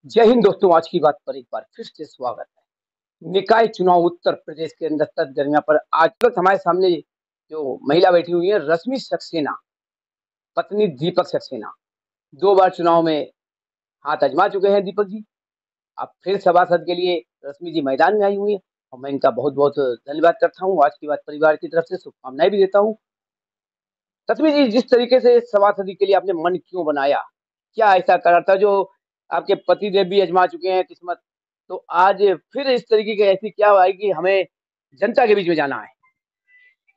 जय हिंद दोस्तों। आज की बात पर एक बार फिर से स्वागत है। निकाय चुनाव उत्तर प्रदेश के अंदर सरगर्मियों पर आज तक हमारे सामने जो महिला बैठी हुई है, रश्मि सक्सेना, पत्नी दीपक सक्सेना। 2 बार चुनाव में हाथ आजमा चुके हैं दीपक जी। अब फिर सभासद के लिए रश्मि जी मैदान में आई हुई है और मैं इनका बहुत बहुत धन्यवाद करता हूँ। आज की बात परिवार की तरफ से शुभकामनाएं भी देता हूँ। रश्मि जी, जिस तरीके से सभासदी के लिए आपने मन क्यों बनाया, क्या ऐसा करा था जो आपके पति देव भी आजमा चुके हैं किस्मत, तो आज फिर इस तरीके की ऐसी क्या हुआ है कि हमें जनता के बीच में जाना है?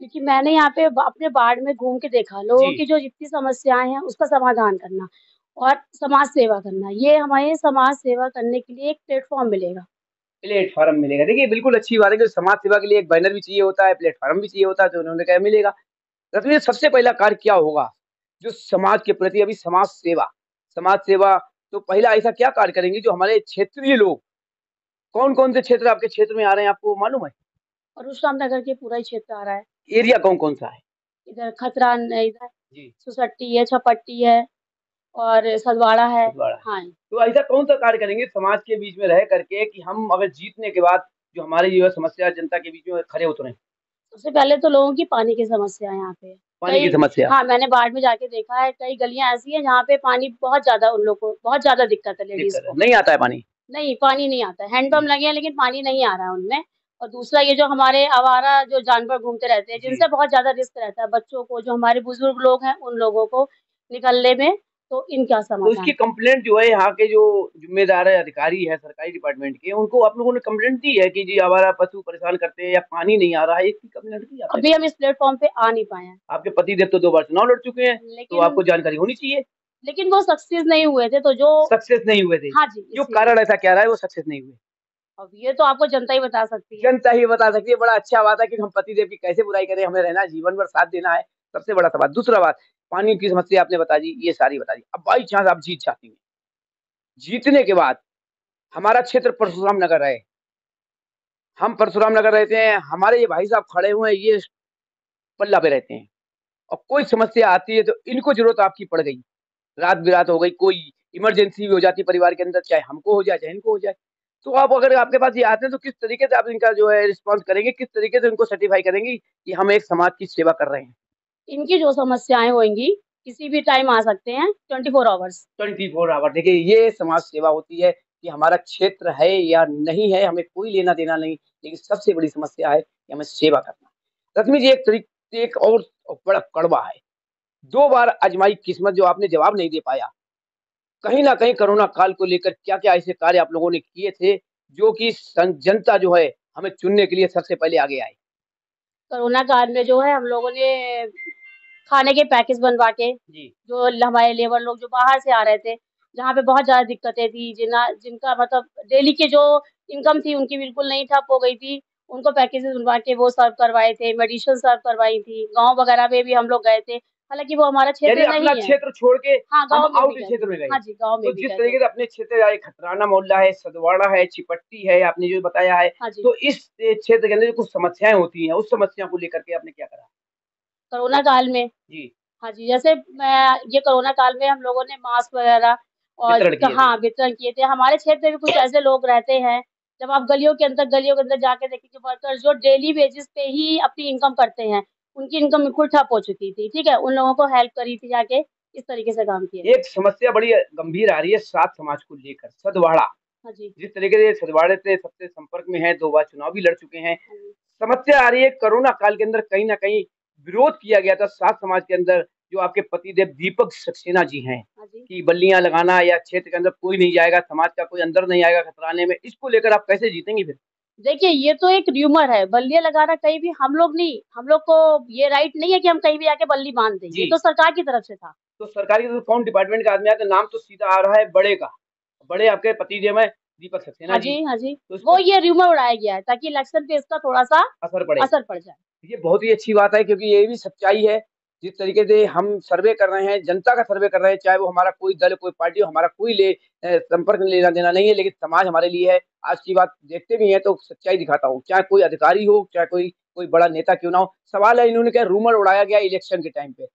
क्योंकि मैंने यहाँ पे अपने वार्ड में घूम के देखा, लोगों जी। की जो जितनी समस्याएँ हैं, उसका समाधान करना और समाज सेवा करना। ये हमें समाज सेवा करने के लिए एक प्लेटफ़ॉर्म मिलेगा। प्लेटफॉर्म मिलेगा। देखिए, बिल्कुल अच्छी बात है कि समाज सेवा के लिए एक बैनर भी चाहिए होता है, प्लेटफॉर्म भी चाहिए होता है, तो उन्होंने कहा मिलेगा। रश्मि, सबसे पहला कार्य क्या होगा जो समाज के प्रति, अभी समाज सेवा, तो पहला ऐसा क्या कार्य करेंगे जो हमारे क्षेत्रीय लोग, कौन कौन से क्षेत्र आपके क्षेत्र में आ रहे हैं, आपको मालूम है? परशुराम नगर के पूरा ही क्षेत्र आ रहा है। एरिया कौन कौन सा है? इधर खतरा न इधर जी। सुसट्टी है, छपट्टी है और सदवाड़ा है। छिंदवाड़ा है। हाँ, तो ऐसा कौन-सा कार्य करेंगे समाज के बीच में रह करके कि हम अगर जीतने के बाद जो हमारी जो है समस्या जनता के बीच में खड़े उतरें? सबसे पहले तो लोगों की पानी की समस्या है यहाँ पे। पानी की कई समस्या। हाँ, मैंने वार्ड में जाके देखा है, कई गलियाँ ऐसी हैं जहाँ पे पानी बहुत ज़्यादा उन लोग को बहुत ज़्यादा दिक्कत है लेडीज़ दिक्कत है, को। नहीं आता है पानी। नहीं, पानी नहीं आता है। हैंडपंप जी, लगे हैं लेकिन पानी नहीं आ रहा है उनमें। और दूसरा ये जो हमारे आवारा जो जानवर घूमते रहते हैं, जी। जिनसे बहुत ज़्यादा रिस्क रहता है बच्चों को, जो हमारे बुजुर्ग लोग हैं, उन लोगों को निकलने में, तो इनका तो इसकी समाधान। कंप्लेंट जो है यहाँ के जो ज़िम्मेदार अधिकारी हैं सरकारी डिपार्टमेंट के, उनको आप लोगों ने कंप्लेंट दी है कि जी आवारा पशु परेशान करते हैं या पानी नहीं आ रहा है, इसकी कंप्लेंट की आपने अभी कभी? हम इस प्लेटफ़ॉर्म पे आ नहीं पाए हैं। आपके पतिदेव तो 2 बार चुनाव लड़ चुके हैं, तो लेकिन आपको जानकारी होनी चाहिए। लेकिन वो सक्सेस नहीं हुए थे, तो जो सक्सेस नहीं हुए थे। हाँ जी, क्यों, इसीलिए। कारण ऐसा क्या रहा है वो सक्सेस नहीं हुए? अब ये तो आपको जनता ही बता सकती है। जनता ही बता सकती है। बड़ा अच्छा बात है कि हम पतिदेव की कैसे बुराई करें, हमें रहना है, जीवन भर साथ देना है, सबसे बड़ा सवाल। दूसरा बात, पानी की समस्या आपने बता दी, ये सारी बता दी। अब बाई चांस आप जीत जाती हैं, जीतने के बाद हमारा क्षेत्र परशुराम नगर है, हम परशुराम नगर रहते हैं, हमारे ये भाई साहब खड़े हुए हैं, ये पल्ला पे रहते हैं और कोई समस्या आती है तो इनको ज़रूरत आपकी पड़ गई, रात-बिरात हो गई, कोई इमरजेंसी भी हो जाती है परिवार के अंदर, चाहे हमको हो जाए, चाहे इनको हो जाए। तो आप अगर आपके पास ये आते हैं तो किस तरीके से आप इनका जो है रिस्पॉन्स करेंगे? किस तरीके से इनको सर्टिफ़ाई करेंगी कि हम एक समाज की सेवा कर रहे हैं? इनकी जो समस्याएँ होंगी, किसी भी टाइम आ सकते हैं, 24 आवर्स। 24 आवर, देखिए ये समाज सेवा होती है कि हमारा क्षेत्र है या नहीं है, हमें कोई लेना-देना नहीं, लेकिन सबसे बड़ी समस्या है कि हमें सेवा करना है। रश्मि जी, एक और बड़ा कड़वा है, 2 बार आज़माई किस्मत, जो आपने जवाब नहीं दे पाया। कहीं न कहीं कोरोना काल को लेकर क्या-क्या ऐसे कार्य आप लोगों ने किए थे, जो कि जनता जो है हमें चुनने के लिए सबसे पहले आगे आए? कोरोना काल में जो है हम लोगों ने खाने के पैकेज बनवा के, जी। जो हमारे लेबर लोग जो बाहर से आ रहे थे, जहाँ पे बहुत ज़्यादा दिक्कतें थी, जिनका मतलब डेली की जो इनकम थी उनकी बिल्कुल नहीं ठप हो गई थी, उनको पैकेजेज़ बनवा के वो सर्व करवाए थे, मेडिसिन सर्व करवाई थी। गाँव वगैरह में भी हम लोग गए थे, हालाँकि वो हमारा यानी क्षेत्र अपना नहीं है। क्षेत्र छोड़ के हाँ, हम गाँव में भी आउट गए थे। क्षेत्र में गए। हाँ जी, गाँव तो में भी जिस गए थे। तरीके से अपने क्षेत्र आए, खतराना मोहल्ला है, सदवाड़ा है, चिपट्टी है, आपने जो बताया है, हाँ जी, तो इस क्षेत्र के अंदर जो कुछ समस्याएँ होती हैं, उस समस्या को लेकर के आपने क्या करा? कोरोना काल में जी, हाँ जी, जैसे मैं ये कोरोना काल में हम लोगों ने मास्क वगैरह और वितरण किए थे। हाँ, वितरण किए थे। हमारे क्षेत्र में भी कुछ ऐसे लोग रहते हैं, जब आप गलियों के अंदर जाके देखेंगे वर्कर्स जो डेली बेसिस पे ही अपनी इनकम करते हैं, उनकी इनकम बिल्कुल ठप हो चुकी थी, ठीक है? उन लोगों को हेल्प करी थी जाके, इस तरीके से काम किए थे। एक समस्या बड़ी गंभीर आ रही है सात समाज को लेकर, सदवाड़ा। हाँ जी, जिस तरीके से सदवाड़े से सबसे संपर्क में है, 2 बार चुनाव भी लड़ चुके हैं। हाँ जी, समस्या आ रही है कोरोना काल के अंदर, कहीं न कहीं विरोध किया गया था सात समाज के अंदर, जो आपके पतिदेव दीपक सक्सेना जी हैं, हाँ जी। कि बल्लियाँ लगाना या क्षेत्र के अंदर कोई नहीं जाएगा, समाज का कोई अंदर नहीं आएगा खतराने में। इसको लेकर आप कैसे जीतेंगी फिर? देखिए, ये तो एक र्यूमर है, बल्लियाँ लगाना कहीं भी हम लोग नहीं हम लोग को ये राइट नहीं है कि हम कहीं भी जाके बल्ली बाँध दें, ये जी। तो सरकार की तरफ से था। तो सरकारी तो कौन डिपार्टमेंट का आदमी है, तो नाम तो सीधा आ रहा है बड़े का। बड़े आपके पतिदेव हैं दीपक सक्सेना हाँ जी। जी, हाँ जी। तो इस वो पर ये र्यूमर उड़ाया गया है ताकि इलेक्शन पे इसका थोड़ा-सा असर पड़े। असर पड़ जाए। ये बहुत ही अच्छी बात है क्योंकि ये भी सच्चाई है। जिस तरीके से हम सर्वे कर रहे हैं, जनता का सर्वे कर रहे हैं, चाहे वो हमारा कोई दल, कोई पार्टी हो, हमारा कोई संपर्क में लेना-देना नहीं है, लेकिन समाज हमारे लिए है। आज की बात देखते भी हैं तो सच्चाई दिखाता हूँ, चाहे कोई अधिकारी हो, चाहे कोई कोई बड़ा नेता क्यों ना हो। सवाल है, इन्होंने क्या रूमर उड़ाया गया इलेक्शन के टाइम पे।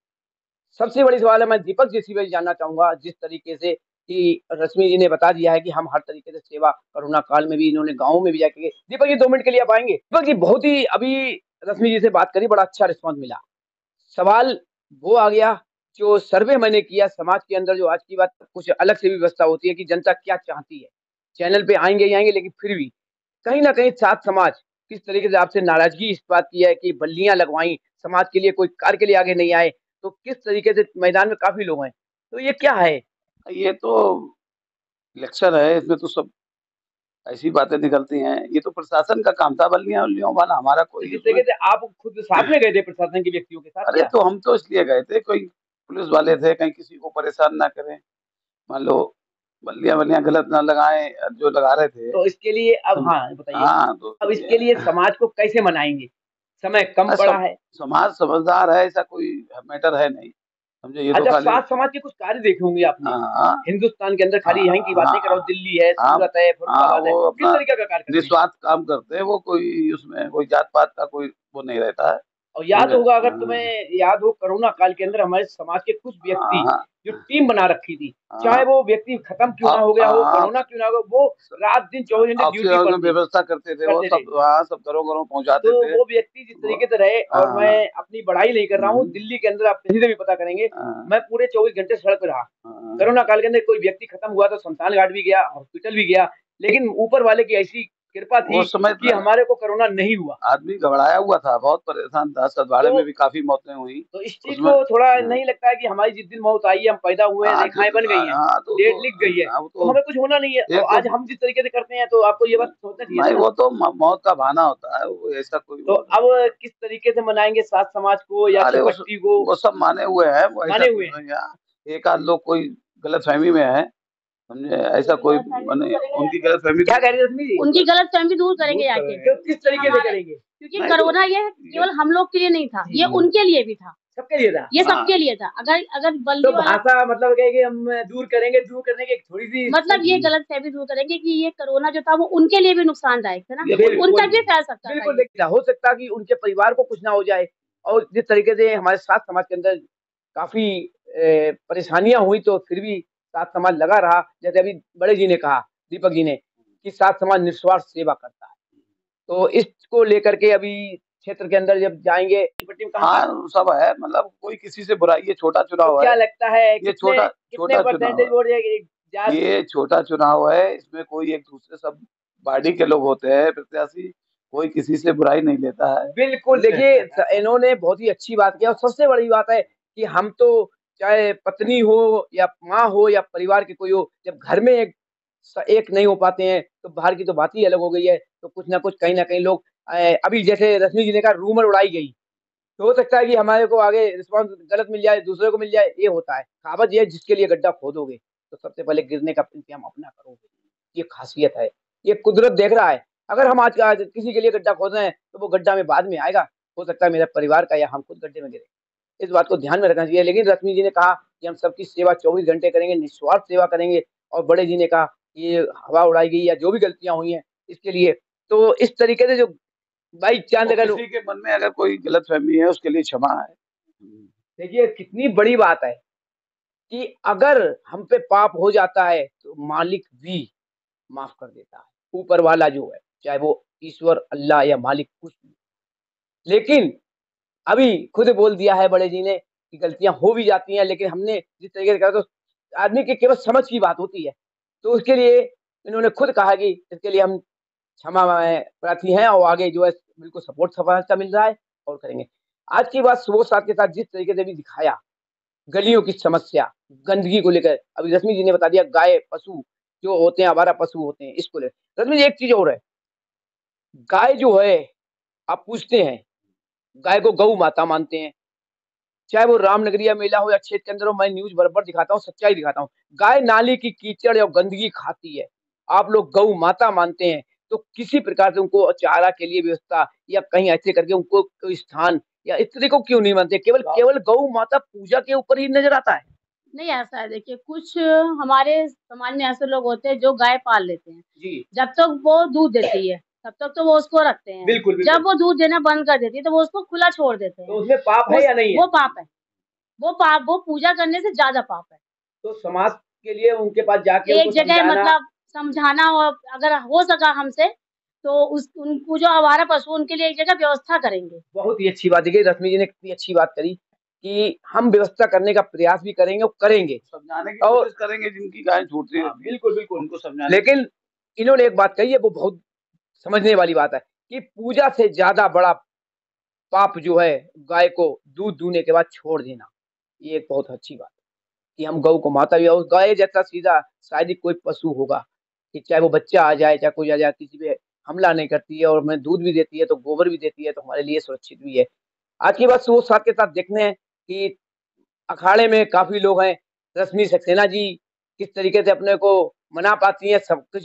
सबसे बड़ी सवाल है, मैं दीपक जी से भी जानना चाहूँगा जिस तरीके से कि रश्मि जी ने बता दिया है कि हम हर तरीके से सेवा कोरोना काल में भी इन्होंने गाँव में भी जाके दीपक जी 2 मिनट के लिए आप आएँगे? दीपक जी बहुत ही अभी रश्मि जी से बात करी, बड़ा अच्छा रिस्पॉन्स मिला। सवाल वो आ गया जो सर्वे मैंने किया समाज के अंदर जो आज की बात कुछ अलग से भी व्यवस्था होती है कि जनता क्या चाहती है। चैनल पे आएँगे ही आएँगे लेकिन फिर भी कहीं न कहीं सात समाज किस तरीके से आपसे नाराज़गी इस बात की है कि बल्लियाँ लगवाई, समाज के लिए कोई कार्य के लिए आगे नहीं आए, तो किस तरीके से मैदान में काफ़ी लोग हैं। तो ये क्या है? ये तो इलेक्शन है, इसमें तो सब ऐसी बातें निकलती हैं। ये तो प्रशासन का काम था बल्लियाँ-वल्लियों वाला, हमारा तो कोई जिस उसमें। तरीके से आप खुद साथ में गए थे प्रशासन के व्यक्तियों के साथ अरे क्या? तो हम तो इसलिए गए थे, कोई पुलिस वाले थे, कहीं किसी को परेशान ना करें। मान लो बल्लियाँ-वल्लियाँ गलत ना लगाएँ, जो लगा रहे थे। तो इसके लिए अब सम हाँ, बताइए। हाँ, तो अब इसके लिए समाज को कैसे मनाएँगे? समय कम पड़ा सब है। समाज समझदार है, ऐसा कोई मैटर है नहीं। समझे, ये तो अच्छा, खाली। सात समाज के कुछ कार्य देखे होंगे आपने। हाँ, हिंदुस्तान के अंदर हाँ, खाली यहीं की बात हाँ, नहीं कर रहा हूँ, दिल्ली है, हाँ, सूरत है, हाँ, फर्रुखाबाद है। वो किस अपना तरीके का कार्य करते हैं? निस्वार्थ काम करते हैं, वो कोई उसमें कोई जात-पात का कोई वो नहीं रहता है। और याद समझे? होगा अगर हाँ, तुम्हें याद हो कोरोना काल के अंदर हमारे समाज के कुछ व्यक्ति हाँ, जो टीम बना रखी थी, चाहे हाँ, वो व्यक्ति खत्म क्यों ना हो गया हो, आप कोरोना क्यों ना हो गया, वो रात-दिन 24 घंटे ड्यूटी ऑक्सीजन पर की थे, व्यवस्था करते थे, वो करते थे। सब वहाँ सब घरों-घरों तो पहुँचाते थे। वो व्यक्ति जिस वो तरीके से रहे और मैं हाँ, अपनी बड़ाई नहीं कर रहा हूँ, हुँ, दिल्ली के अंदर आप कहीं से भी पता करेंगे, हाँ, मैं पूरे 24 घंटे सड़क पे रहा। हाँ। कोरोना काल के अंदर कोई व्यक्ति खत्म हुआ तो शमशान घाट भी गया, हॉस्पिटल भी गया, लेकिन ऊपर वाले की ऐसी कृपा थी उस समय कि इतना हमारे को कोरोना नहीं हुआ। आदमी घबराया हुआ था, बहुत परेशान था, सतवाड़े तो में भी काफ़ी मौतें हुई। तो इस चीज़ उसमें को थोड़ा हाँ, नहीं लगता है कि हमारी जिस दिन मौत आई है, हम पैदा हुए हैं, रेखाएँ बन गई हैं, हाँ, डेट लिख गई है, अब तो तो हमें कुछ होना नहीं है और एक तो आज हम जिस तरीके से करते हैं, तो आपको ये बात सोचना चाहिए था नहीं, ना। वो तो मौत का बहाना होता है, वो ऐसा कोई तो वो अब नहीं है। किस तरीके से मनाएँगे सात समाज को या अरे छठी को? वो सब माने हुए हैं, वो ऐसा माने कुछ हुए हैं। नहीं है। एक आध लोग कोई गलतफ़हमी में है, समझे? ऐसा कोई माने उनकी गलतफ़हमी क्या दूर कह रही है रश्मि जी? उनकी गलतफ़हमी दूर करेंगे दूर जाके। करेंगे। तो किस तरीके से हमारे करेंगे? क्योंकि नहीं तो कोरोना ये ये केवल हम लोग के लिए नहीं था, जी, ये जी। उनके लिए भी था। सबके लिए था। ये हाँ, सबके लिए था। अगर अगर तो बल्ली वाला भाषा मतलब क्या है कि हम दूर करेंगे, दूर करने की एक थोड़ी-सी मतलब ये गलतफ़हमी दूर करेंगे कि ये कोरोना जो था वो उनके लिए भी नुकसानदायक था ना, बिल्कुल, उन तक भी फैल सकता था बिल्कुल ये। देखिए हो सकता है कि उनके परिवार को कुछ ना हो जाए और जिस तरीके से हमारे सात समाज के अंदर काफ़ी परेशानियाँ हुई तो फिर भी सात समाज लगा रहा। जैसे अभी बड़े जी ने कहा, दीपक जी ने, कि सात समाज निस्वार्थ सेवा करता है। तो इसको लेकर के अभी क्षेत्र के अंदर जब जाएँगे पट्टी में कहाँ का हाँ, सब है, मतलब कोई किसी से बुराई, ये छोटा तो चुनाव क्या है, लगता है ये कितने छोटा कितने छोटा चुनाव परसेंटेज है। वोट जाएगी जा ये छोटा चुनाव है, इसमें कोई एक-दूसरे सब पार्टी के लोग होते हैं प्रत्याशी, कोई किसी से बुराई नहीं लेता है। बिल्कुल, देखिए इन्होंने बहुत ही अच्छी बात की और सबसे बड़ी बात है कि हम तो चाहे पत्नी हो या माँ हो या परिवार के कोई हो, जब घर में एक नहीं हो पाते हैं, तो बाहर की तो बात ही अलग हो गई है। तो कुछ ना कुछ कहीं न कहीं लोग अभी जैसे रश्मि जी ने कहा रूमर उड़ाई गई, तो हो सकता है कि हमारे को आगे रिस्पॉन्स गलत मिल जाए, दूसरे को मिल जाए, ये होता है। कहावत ये है जिसके लिए गड्ढा खोदोगे, तो सबसे पहले गिरने का इंतज़ाम अपना करोगे। ये ख़ासियत है, ये कुदरत देख रहा है। अगर हम आज किसी के लिए गड्ढा खोद रहे हैं, तो वो गड्ढा में बाद में आएगा। हो सकता है मेरे परिवार का या हम खुद गड्ढे में गिरे। इस बात को ध्यान में रखना चाहिए। लेकिन रश्मि जी ने कहा कि हम सबकी सेवा 24 घंटे करेंगे, निस्वार्थ सेवा करेंगे और बड़े जी ने कहा कि ये हवा उड़ाई गई या जो भी गलतियाँ हुई हैं, इसके लिए। तो इस तरीके से जो बाई चांस वो अगर किसी के मन में अगर कोई गलतफ़हमी है, उसके लिए क्षमा है। देखिए कितनी बड़ी बात है कि अगर हम पे पाप हो जाता है, तो मालिक भी माफ़ कर देता है। ऊपर वाला जो है, चाहे वो ईश्वर, अल्लाह या मालिक कुछ भी। लेकिन अभी खुद बोल दिया है बड़े जी ने कि गलतियाँ हो भी जाती हैं, लेकिन हमने जिस तरीके से कहा तो आदमी की केवल समझ की बात होती है। तो उसके लिए इन्होंने खुद कहा कि इसके लिए हम क्षमा प्रार्थी हैं और आगे जो है बिल्कुल सपोर्ट सफलता मिल रहा है और करेंगे। आज की बात सुबह साथ के साथ जिस तरीके से भी दिखाया, गलियों की समस्या, गंदगी को लेकर, अभी रश्मि जी ने बता दिया गाय, पशु जो होते हैं, आवारा पशु होते हैं, इसको लेकर। रश्मि जी एक चीज़ और है, गाय जो है, आप पूछते हैं, गाय को गऊ माता मानते हैं। चाहे वो रामनगरिया मेला हो या क्षेत्र के अंदर हो, मैं न्यूज़ बराबर दिखाता हूँ, सच्चाई दिखाता हूँ। गाय नाली की कीचड़ और गंदगी खाती है। आप लोग गऊ माता मानते हैं, तो किसी प्रकार से उनको चारा के लिए व्यवस्था या कहीं ऐसे करके उनको कोई स्थान या इस तरह को क्यों नहीं मानते? केवल केवल गऊ माता पूजा के ऊपर ही नज़र आता है। नहीं ऐसा है देखिए, कुछ हमारे समाज में ऐसे लोग होते हैं जो गाय पाल लेते हैं। जी, जब तक वो दूध देती है, तब तक तो वो उसको रखते हैं। बिल्कुल, जब बिल्कुल। वो दूध देना बंद कर देती है, तो वो उसको खुला छोड़ देते तो हैं। उसमें पाप है या नहीं है? वो पाप है। वो पूजा करने से ज़्यादा पाप है। तो समाज के लिए उनके पास जाके एक उनको जगह समझाना। मतलब समझाना, और अगर हो सका हमसे तो उस उनको जो आवारा पशु उनके लिए एक जगह व्यवस्था करेंगे। बहुत ही अच्छी बात है कि रश्मि जी ने कितनी अच्छी बात करी कि हम व्यवस्था करने का प्रयास भी करेंगे और करेंगे। समझाने की और कोशिश करेंगे जिनकी गाय छूट रही हाँ, रहती है, बिल्कुल, बिल्कुल। उनको समझाने लेकिन इन्होंने एक बात कही है, वो बहुत समझने वाली बात है कि पूजा से ज़्यादा बड़ा पाप जो है गाय को दूध दूहने के बाद छोड़ देना। ये एक बहुत अच्छी बात है कि हम गऊ को माता भी, और गाय जैसा सीधा शायद ही कोई पशु होगा कि चाहे वो बच्चा आ जाए, चाहे कोई आ जाए, किसी पे हमला नहीं करती है और हमें दूध भी देती है, तो गोबर भी देती है, तो हमारे लिए सुरक्षित भी है। आज की बात सोच साथ के साथ देखते हैं कि अखाड़े में काफ़ी लोग हैं। रश्मि सक्सेना जी किस तरीके से अपने को मना पाती हैं, सब कुछ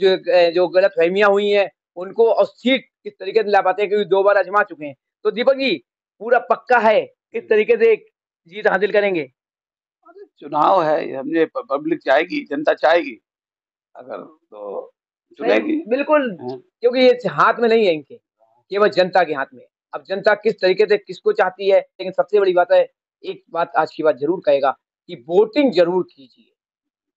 जो गलतफ़हमियाँ हुई हैं, उनको और सीट किस तरीके से ला पाते हैं, क्योंकि 2 बार आज़मा चुके हैं। तो दीपक जी, पूरा पक्का है, किस तरीके से जीत हासिल करेंगे? चुनाव है, हमने पब्लिक चाहेगी, जनता चाहेगी, अगर तो नहीं, चुनेगी। बिल्कुल, हाँ, क्योंकि ये हाथ में नहीं है इनके, केवल जनता के हाथ में है। अब जनता किस तरीके से किसको चाहती है, लेकिन सबसे बड़ी बात है, एक बात आज की बात ज़रूर कहेगा कि वोटिंग ज़रूर कीजिए।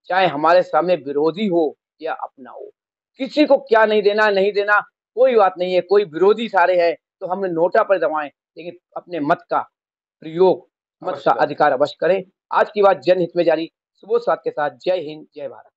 चाहे हमारे सामने विरोधी हो या अपना हो, किसी को क्या नहीं देना, नहीं देना, कोई बात नहीं है। कोई विरोधी सारे हैं तो हम नोटा पर दबाएं, लेकिन अपने मत का प्रयोग, मत अवश्य का करें। अधिकार अवश्य करें। आज की बात जनहित में जारी। सुबोध साथ के साथ। जय हिंद, जय भारत।